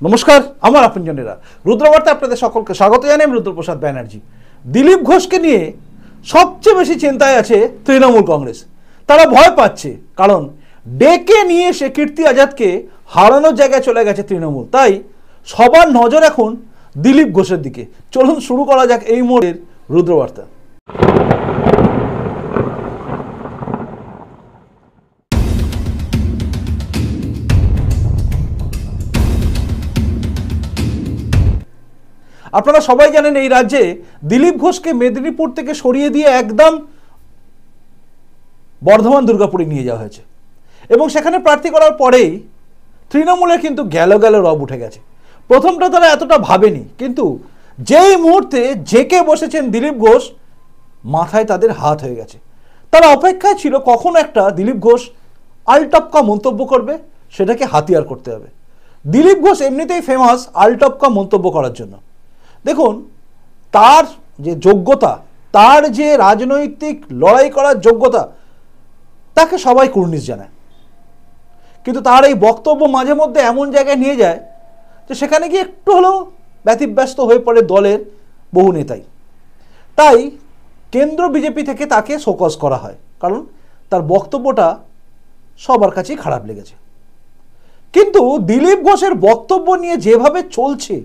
নমস্কার, আমার আপনজনেরা রুদ্রবার্তা আপনাদের সকলকে স্বাগত জানাই। আমি রুদ্রপ্রসাদ ব্যানার্জি। দিলীপ ঘোষকে নিয়ে সবচেয়ে বেশি চিন্তায় আছে তৃণমূল কংগ্রেস। তারা ভয় পাচ্ছে, কারণ ডেকে নিয়ে সে কীর্তি আজাদকে হারানোর জায়গায় চলে গেছে তৃণমূল। তাই সবার নজর এখন দিলীপ ঘোষের দিকে। চলুন শুরু করা যাক এই মোড়ের রুদ্রবার্তা। আপনারা সবাই জানেন এই রাজ্যে দিলীপ ঘোষকে মেদিনীপুর থেকে সরিয়ে দিয়ে একদম বর্ধমান দুর্গাপুরে নিয়ে যাওয়া হয়েছে, এবং সেখানে প্রার্থী করার পরেই তৃণমূলের কিন্তু গেল রব উঠে গেছে। প্রথমটা তারা এতটা ভাবেনি, কিন্তু যেই মুহূর্তে জেকে বসেছেন দিলীপ ঘোষ, মাথায় তাদের হাত হয়ে গেছে। তারা অপেক্ষায় ছিল কখন একটা দিলীপ ঘোষ আলটপকা মন্তব্য করবে, সেটাকে হাতিয়ার করতে হবে। দিলীপ ঘোষ এমনিতেই ফেমাস আলটপকা মন্তব্য করার জন্য। দেখুন, তার যে যোগ্যতা, তার যে রাজনৈতিক লড়াই করার যোগ্যতা, তাকে সবাই কুর্নিশ জানায়, কিন্তু তার এই বক্তব্য মাঝে মধ্যে এমন জায়গায় নিয়ে যায় যে সেখানে গিয়ে একটু হলেও ব্যতিব্যস্ত হয়ে পড়ে দলের বহু নেতাই। তাই কেন্দ্র বিজেপি থেকে তাকে শোকজ করা হয়, কারণ তার বক্তব্যটা সবার কাছেই খারাপ লেগেছে। কিন্তু দিলীপ ঘোষের বক্তব্য নিয়ে যেভাবে চলছে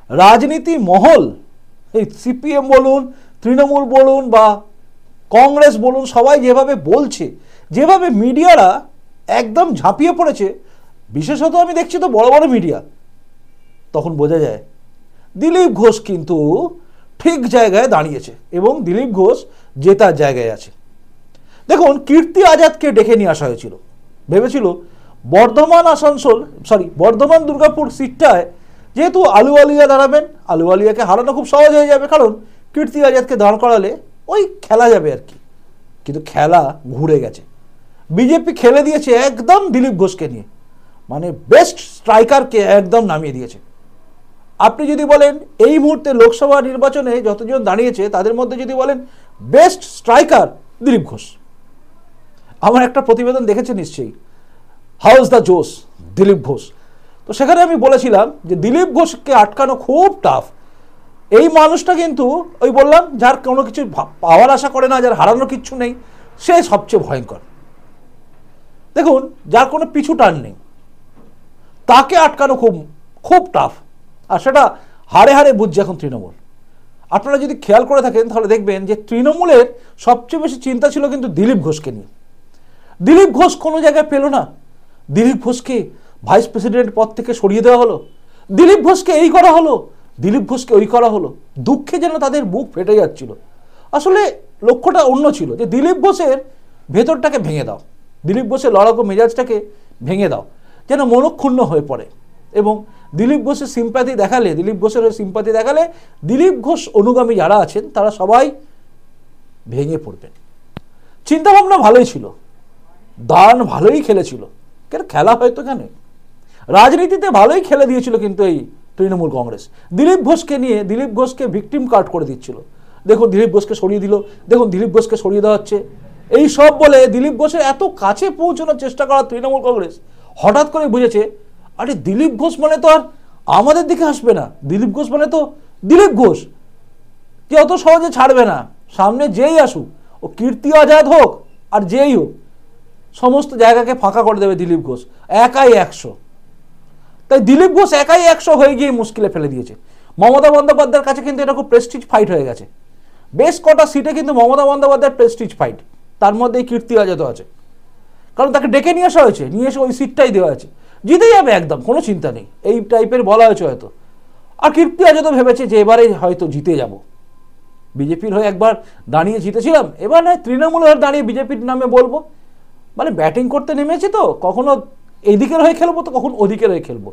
রাজনীতি মহল, এই সিপিএম বলুন, তৃণমূল বলুন বা কংগ্রেস বলুন, সবাই যেভাবে বলছে, যেভাবে মিডিয়ারা একদম ঝাঁপিয়ে পড়েছে, বিশেষত আমি দেখছি তো বড় বড় মিডিয়া, তখন বোঝা যায় দিলীপ ঘোষ কিন্তু ঠিক জায়গায় দাঁড়িয়েছে এবং দিলীপ ঘোষ জেতার জায়গায় আছে। দেখুন, কীর্তি আজাদকে ডেকে নিয়ে আসা হয়েছিল, ভেবেছিল বর্ধমান দুর্গাপুর সিটটায় যেহেতু আলুওয়ালিয়া দাঁড়াবেন, আলুওয়ালিয়াকে হারানো খুব সহজ হয়ে যাবে, কারণ কীর্তি আজাদকে দাঁড় করালে ওই খেলা যাবে আর কি। কিন্তু খেলা ঘুরে গেছে, বিজেপি খেলে দিয়েছে একদম দিলীপ ঘোষকে নিয়ে, মানে বেস্ট স্ট্রাইকারকে একদম নামিয়ে দিয়েছে। আপনি যদি বলেন এই মুহূর্তে লোকসভা নির্বাচনে যতজন দাঁড়িয়েছে তাদের মধ্যে যদি বলেন বেস্ট স্ট্রাইকার দিলীপ ঘোষ। আমার একটা প্রতিবেদন দেখেছে নিশ্চয়ই, হাউস দ্য জোস দিলীপ ঘোষ। তো সেখানে আমি বলেছিলাম যে দিলীপ ঘোষকে আটকানো খুব টাফ। এই মানুষটা কিন্তু ওই বললাম, যার কোনো কিছু পাওয়ার আশা করে না, যার হারানোর কিচ্ছু নেই, সে সবচেয়ে ভয়ঙ্কর। দেখুন, যার কোনো পিছু টান নেই, তাকে আটকানো খুব টাফ, আর সেটা হারে হারে বুঝছে এখন তৃণমূল। আপনারা যদি খেয়াল করে থাকেন তাহলে দেখবেন যে তৃণমূলের সবচেয়ে বেশি চিন্তা ছিল কিন্তু দিলীপ ঘোষকে নিয়ে। দিলীপ ঘোষ কোনো জায়গায় পেল না, দিলীপ ঘোষকে ভাইস প্রেসিডেন্ট পদ থেকে সরিয়ে দেওয়া হলো, দিলীপ ঘোষকে এই করা হলো, দিলীপ ঘোষকে ওই করা হলো। দুঃখে যেন তাদের বুক ফেটে যাচ্ছিল। আসলে লক্ষ্যটা অন্য ছিল, যে দিলীপ ঘোষের ভেতরটাকে ভেঙে দাও, দিলীপ ঘোষের লড়াকু মেজাজটাকে ভেঙে দাও, যেন মনক্ষুণ্ণ হয়ে পড়ে। এবং দিলীপ ঘোষের সিম্প্যাথি দেখালে, দিলীপ ঘোষ অনুগামী যারা আছেন তারা সবাই ভেঙে পড়বেন। চিন্তাভাবনা ভালোই ছিল, দান ভালোই খেলেছিল, কেন খেলা হয়তো কেন রাজনীতিতে ভালোই খেলে দিয়েছিল, কিন্তু এই তৃণমূল কংগ্রেস দিলীপ ঘোষকে নিয়ে দিলীপ ঘোষকে ভিকটিম কার্ড করে দিচ্ছিল। দেখুন দিলীপ ঘোষকে সরিয়ে দিল, দেখুন দিলীপ ঘোষকে সরিয়ে দেওয়া হচ্ছে, এই সব বলে দিলীপ ঘোষের এত কাছে পৌঁছানোর চেষ্টা করা তৃণমূল কংগ্রেস হঠাৎ করে বুঝেছে, আরে দিলীপ ঘোষ মানে তো আর আমাদের দিকে আসবে না, দিলীপ ঘোষ মানে তো দিলীপ ঘোষ, কে অত সহজে ছাড়বে না। সামনে যেই আসুক, ও কীর্তি আজাদ হোক আর যেই হোক, সমস্ত জায়গাকে ফাঁকা করে দেবে দিলীপ ঘোষ, একাই 100। তাই দিলীপ ঘোষ একাই 100 হয়ে গিয়ে মুশকিলে ফেলে দিয়েছে। মমতা বন্দ্যোপাধ্যায়ের কাছে কিন্তু এটা খুব প্রেস্টিজ ফাইট হয়ে গেছে। বেশ কটা সিটে কিন্তু মমতা বন্দ্যোপাধ্যায়ের প্রেস্টিজ ফাইট, তার মধ্যে এই কীর্তি আজাদও আছে, কারণ তাকে ডেকে নিয়ে আসা হয়েছে, নিয়ে এসে ওই সিটটাই দেওয়া আছে, জিতে যাবে একদম, কোনো চিন্তা নেই, এই টাইপের বলা হয়েছে হয়তো। আর কীর্তি আজাদও ভেবেছে যে এবারে হয়তো জিতে যাব, বিজেপির হয়ে একবার দাঁড়িয়ে জিতেছিলাম, এবার নয় তৃণমূলের হয়ে দাঁড়িয়ে বিজেপির নামে বলবো, মানে ব্যাটিং করতে নেমেছি তো, কখনো এইদিকের হয়ে খেলবো তো কখন ওদিকের হয়ে খেলবো।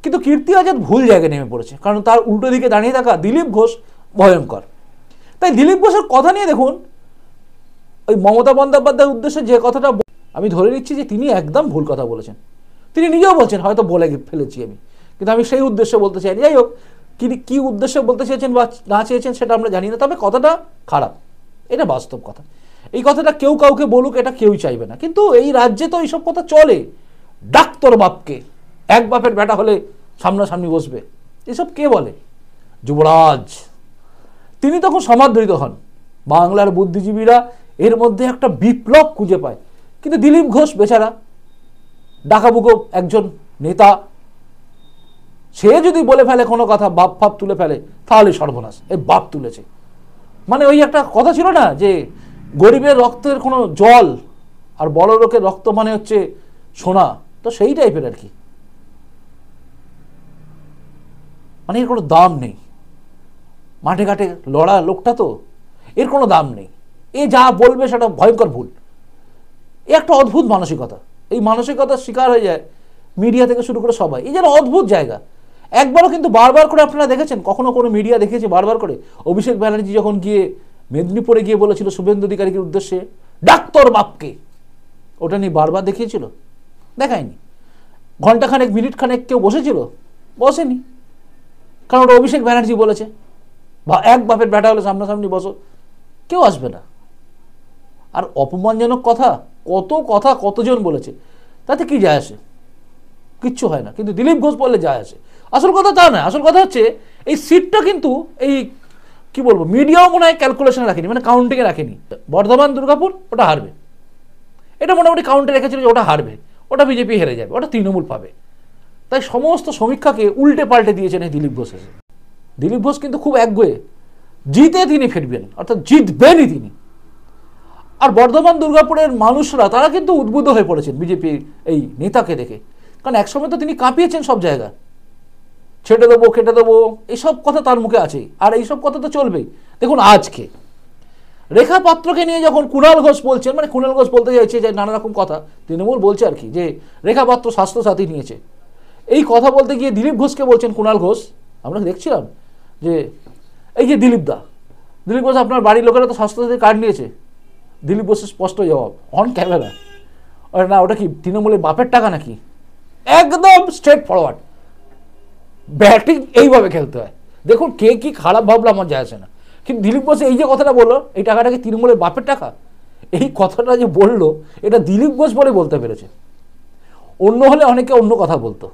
কিন্তু কীর্তি আজাদ ভুল জায়গায় নেমে পড়েছে, কারণ তার উল্টো দিকে দাঁড়িয়ে থাকা দিলীপ ঘোষ ভয়ঙ্কর। তাই দিলীপ ঘোষের কথা নিয়ে দেখুন, ওই মমতা বন্দ্যোপাধ্যায়ের উদ্দেশ্যে যে কথাটা আমি ধরে নিচ্ছি যে তিনি একদম ভুল কথা বলেছেন, তিনি নিজেও বলছেন হয়তো বলে ফেলেছি আমি, কিন্তু আমি সেই উদ্দেশ্যে বলতে চাইনি। যাই হোক, কি উদ্দেশ্যে বলতে চেয়েছেন বা না চেয়েছেন সেটা আমরা জানি না, তবে কথাটা খারাপ, এটা বাস্তব কথা। এই কথাটা কেউ কাউকে বলুক, এটা কেউই চাইবে না, কিন্তু এই রাজ্যে তো এইসব কথা চলে। ডাক্তার বাপকে, এক বাপের বেটা হলে সামনাসামনি বসবে, এসব কে বলে? যুবরাজ তিনি তখন সমাদৃত হন, বাংলার বুদ্ধিজীবীরা এর মধ্যে একটা বিপ্লব খুঁজে পায়। কিন্তু দিলীপ ঘোষ বেচারা ডাকাবুকো একজন নেতা, সে যদি বলে ফেলে কোনো কথা, বাপ ফাপ তুলে ফেলে, তাহলে সর্বনাশ। এই বাপ তুলেছে মানে ওই একটা কথা ছিল না যে গরিবের রক্তের কোনো জল আর বড় লোকের রক্ত মানে হচ্ছে সোনা, তো সেই টাইপের আর কি। মানে এর কোনো দাম নেই, মাঠে ঘাটে লড়া লোকটা তো, এর কোনো দাম নেই। এ যা বলবে সেটা ভয়ঙ্কর ভুল। এ একটা অদ্ভুত মানসিকতা, এই মানসিকতার শিকার হয়ে যায় মিডিয়া থেকে শুরু করে সবাই। এই যেন অদ্ভুত জায়গা। একবারও কিন্তু বারবার করে আপনারা দেখেছেন, কখনো কোনো মিডিয়া দেখেছে বারবার করে অভিষেক ব্যানার্জি যখন গিয়ে মেদিনীপুরে গিয়ে বলেছিল শুভেন্দু অধিকারীর উদ্দেশ্যে ডাক্তার বাপকে, ওটা নিয়ে বারবার দেখিয়েছিল? দেখায়নি। ঘন্টাখানেক মিনিট খানেক কেউ বসেছিল? বসেনি, কারণ ওটা অভিষেক ব্যানার্জি বলেছে, বা এক বাপের ব্যাটা হলে সামনাসামনি বসো, কেউ আসবে না। আর অপমানজনক কথা, কত কথা কতজন বলেছে, তাতে কি যায় আসে? কিচ্ছু হয় না। কিন্তু দিলীপ ঘোষ বললে যায় আসে। আসল কথা তা না, আসল কথা হচ্ছে এই সিটটা কিন্তু এই কি বলবো, মিডিয়াও মনে হয় ক্যালকুলেশনে রাখেনি, মানে কাউন্টিংয়ে রাখেনি। বর্ধমান দুর্গাপুর ওটা হারবে, এটা মোটামুটি কাউন্টে রেখেছিল যে ওটা হারবে, ওটা বিজেপি হেরে যাবে, ওটা তৃণমূল পাবে। তাই সমস্ত সমীক্ষাকে উল্টে পাল্টে দিয়েছেন এই দিলীপ ঘোষ এসে। দিলীপ ঘোষ কিন্তু খুব একগুয়ে, জিতে তিনি ফিরবেন, অর্থাৎ জিতবেনই তিনি। আর বর্ধমান দুর্গাপুরের মানুষরা তারা কিন্তু উদ্বুদ্ধ হয়ে পড়েছেন বিজেপির এই নেতাকে দেখে, কারণ একসময় তো তিনি কাঁপিয়েছেন সব জায়গায়, ছেটে দেবো কেটে দেবো এইসব কথা তার মুখে আছে, আর এইসব কথা তো চলবেই। দেখুন আজকে রেখা পাত্রকে নিয়ে যখন কুণাল ঘোষ বলছেন, মানে কুণাল ঘোষ বলতে চাইছে যে নানা রকম কথা তৃণমূল বলছে আর কি, যে রেখা পাত্র স্বাস্থ্যসাথী নিয়েছে, এই কথা বলতে গিয়ে দিলীপ ঘোষকে বলছেন কুণাল ঘোষ, আমরা দেখছিলাম যে এই যে দিলীপ ঘোষ আপনার বাড়ির লোকেরা তো স্বাস্থ্যসাথী কার্ড নিয়েছে। দিলীপ ঘোষের স্পষ্ট জবাব অন ক্যামেরা, না ওটা কি তৃণমূলের বাপের টাকা নাকি? একদম স্ট্রেট ফরওয়ার্ড, ব্যাটিং এইভাবে খেলতে হয়। দেখুন কে কি খারাপ ভাবলো আমার যায় আসে না, কিন্তু দিলীপ ঘোষ এই যে কথাটা বললো, এই টাকাটা কি তৃণমূলের বাপের টাকা, এই কথাটা যে বললো এটা দিলীপ ঘোষ বলে বলতে পেরেছে। অন্য হলে অনেকে অন্য কথা বলতো,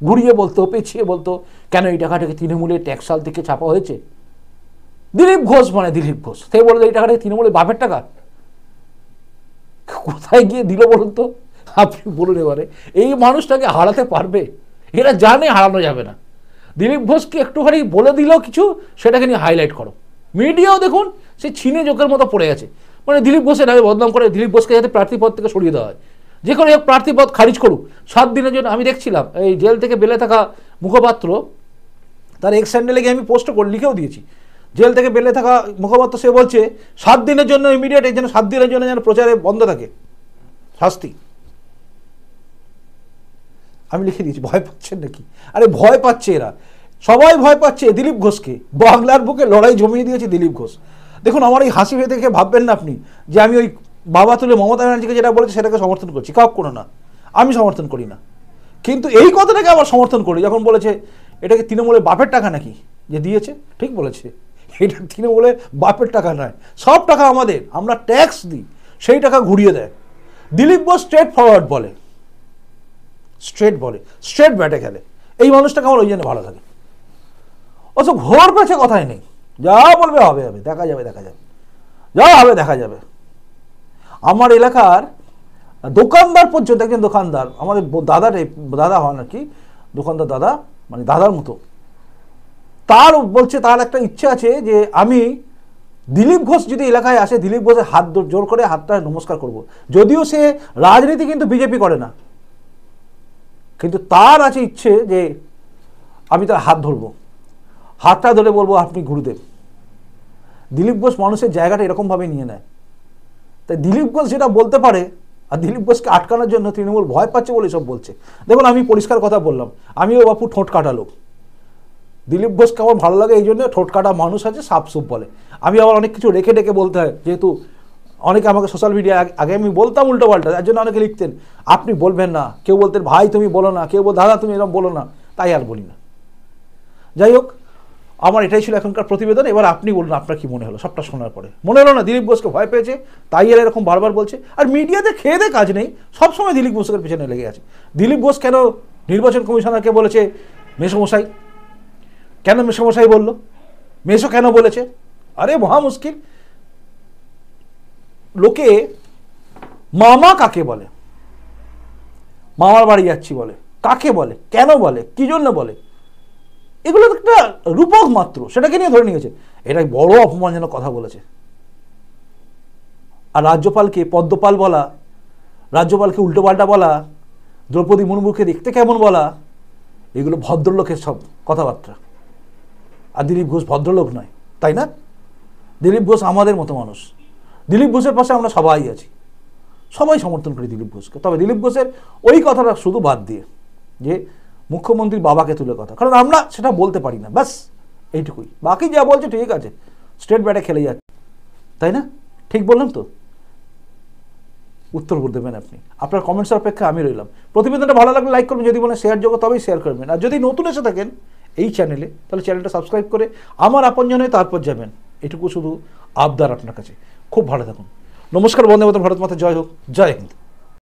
ঘুরিয়ে বলতো, পেছিয়ে বলতো, কেন এই টাকাটাকে তৃণমূলের ট্যাক্স সাল থেকে ছাপা হয়েছে। দিলীপ ঘোষ মানে দিলীপ ঘোষ, সে বললো এই টাকাটা তৃণমূলের বাপের টাকা। কোথায় গিয়ে দিল বলুন তো, আপনি বলুন এবারে এই মানুষটাকে হারাতে পারবে? এরা জানে হারানো যাবে না। দিলীপ ঘোষকে একটুখানি বলে দিল কিছু, সেটাকে নিয়ে হাইলাইট করো। মিডিয়াও দেখুন সে ছিনে জোকের মতো পড়ে গেছে, মানে দিলীপ ঘোষের নামে বদনাম করে দিলীপ ঘোষকে যাতে প্রার্থীপদ থেকে সরিয়ে দেওয়া হয়, যে কোনো এক প্রার্থীপদ খারিজ করুক 7 দিনের জন্য। আমি দেখছিলাম এই জেল থেকে বেলে থাকা মুখপাত্র, তার এক্স হ্যান্ডেলে গিয়ে আমি পোস্ট করে লিখেও দিয়েছি, জেল থেকে বেলে থাকা মুখপাত্র সে বলছে 7 দিনের জন্য ইমিডিয়েট, এই যেন 7 দিনের জন্য যেন প্রচারে বন্ধ থাকে, শাস্তি। আমি লিখে দিয়েছি, ভয় পাচ্ছেন নাকি? আরে ভয় পাচ্ছে এরা, সবাই ভয় পাচ্ছে দিলীপ ঘোষকে। বাংলার বুকে লড়াই জমিয়ে দিয়েছে দিলীপ ঘোষ। দেখুন আমার এই হাসি দেখে ভাববেন না আপনি যে আমি ওই বাবা তুলে মমতা ব্যানার্জিকে যেটা বলেছে সেটাকে সমর্থন করছি, কাউ কোনো না, আমি সমর্থন করি না। কিন্তু এই কথাটাকে আবার সমর্থন করি যখন বলেছে এটাকে তৃণমূলের বাপের টাকা নাকি যে দিয়েছে, ঠিক বলেছে, এটা তৃণমূলের বাপের টাকা নয়, সব টাকা আমাদের, আমরা ট্যাক্স দিই, সেই টাকা ঘুরিয়ে দেয়। দিলীপ ঘোষ স্ট্রেট ফরওয়ার্ড বলে, স্ট্রেট ব্যাটে খেলে। এই মানুষটাকে আমার ওই জন্য ভালো লাগে। ওসব ঘোর পেছে কথাই নেই, যা বলবে হবে, দেখা যাবে, যা হবে দেখা যাবে। আমার এলাকার দোকানদার পর্যন্ত, একজন দোকানদার আমাদের দাদা হন আর কি, দোকানদার দাদা মানে দাদার মতো, তার বলছে তার একটা ইচ্ছে আছে যে আমি দিলীপ ঘোষ যদি এলাকায় আসে দিলীপ ঘোষের হাত জোর করে হাতটা নমস্কার করব। যদিও সে রাজনীতি কিন্তু বিজেপি করে না, কিন্তু তার আছে ইচ্ছে যে আমি তার হাত ধরবো, হাতটা ধরে বলবো আপনি গুরুদেব। দিলীপ ঘোষ মানুষের জায়গাটা এরকমভাবে নিয়ে নেয়। তাই দিলীপ ঘোষ যেটা বলতে পারে, আর দিলীপ ঘোষকে আটকানোর জন্য তৃণমূল ভয় পাচ্ছে বলে সব বলছে। দেখুন আমি পরিষ্কার কথা বললাম, আমিও বাপু ঠোঁট কাটা লোক। দিলীপ ঘোষকে আমার ভালো লাগে এই জন্য, ঠোঁট কাটা মানুষ আছে, সাপ সুপ বলে। আমি আবার অনেক কিছু রেখে ডেকে বলতে হয়, যেহেতু অনেকে আমাকে সোশ্যাল মিডিয়া আগে আমি বলতাম উল্টো পাল্টা, তার জন্য অনেকে লিখতেন আপনি বলবেন না, কেউ বলতেন ভাই তুমি বলো না, কেউ বল দাদা তুমি এরকম বলো না, তাই আর বলি না। যাই হোক, আমার এটাই ছিল এখনকার প্রতিবেদন। এবার আপনি বলুন আপনার কি মনে হলো সবটা শোনার পরে? মনে হলো না দিলীপ ঘোষকে ভয় পেয়েছে, তাই এরা এরকম বারবার বলছে? আর মিডিয়াতে খেয়ে দেয় কাজ নেই, সবসময় দিলীপ ঘোষের পেছনে লেগে আছে। দিলীপ ঘোষ কেন নির্বাচন কমিশনারকে বলেছে মেসোমশাই কেন মেসোমশাই বলল, মেসো কেন বলেছে? আরে মহা মুশকিল। লোকে মামা কাকে বলে, মামার বাড়ি যাচ্ছি বলে, কাকে বলে, কেন বলে, কি জন্য বলে, এগুলো তো একটা রূপক মাত্র, সেটাকে নিয়ে ধরে নিয়েছে। এটা বড় অপমানজনক কথা বলেছে। আর রাজ্যপালকে পদ্মপাল বলা, রাজ্যপালকে উল্টোপাল্টা বলা, দ্রৌপদী মুর্মুকে দেখতে কেমন বলা, এগুলো ভদ্রলোকের সব কথাবার্তা। আর দিলীপ ঘোষ ভদ্রলোক নয়, তাই না? দিলীপ ঘোষ আমাদের মতো মানুষ। দিলীপ ঘোষের পাশে আমরা সবাই আছি, সবাই সমর্থন করি দিলীপ ঘোষকে। তবে দিলীপ ঘোষের ওই কথাটা শুধু বাদ দিয়ে, যে মুখ্যমন্ত্রীর বাবাকে তুলে কথা, কারণ আমরা সেটা বলতে পারি না, ব্যাস এইটুকুই। বাকি যা বলছে ঠিক আছে, স্টেট ব্যাটে খেলে যাচ্ছে, তাই না? ঠিক বললাম তো? উত্তর দেবেন আপনি। আপনার কমেন্টসের অপেক্ষা আমি রইলাম। প্রতিবেদনটা ভালো লাগলে লাইক করবেন, যদি বলেন শেয়ার যোগ্য তবেই শেয়ার করবেন। আর যদি নতুন এসে থাকেন এই চ্যানেলে, তাহলে চ্যানেলটা সাবস্ক্রাইব করে আমার আপনজনে তারপর যাবেন, এটুকু শুধু আবদার আপনার কাছে। খুব ভালো থাকুন। নমস্কার, বন্দে মাতরম, ভারত মাতা জয় হোক, জয় হিন্দ।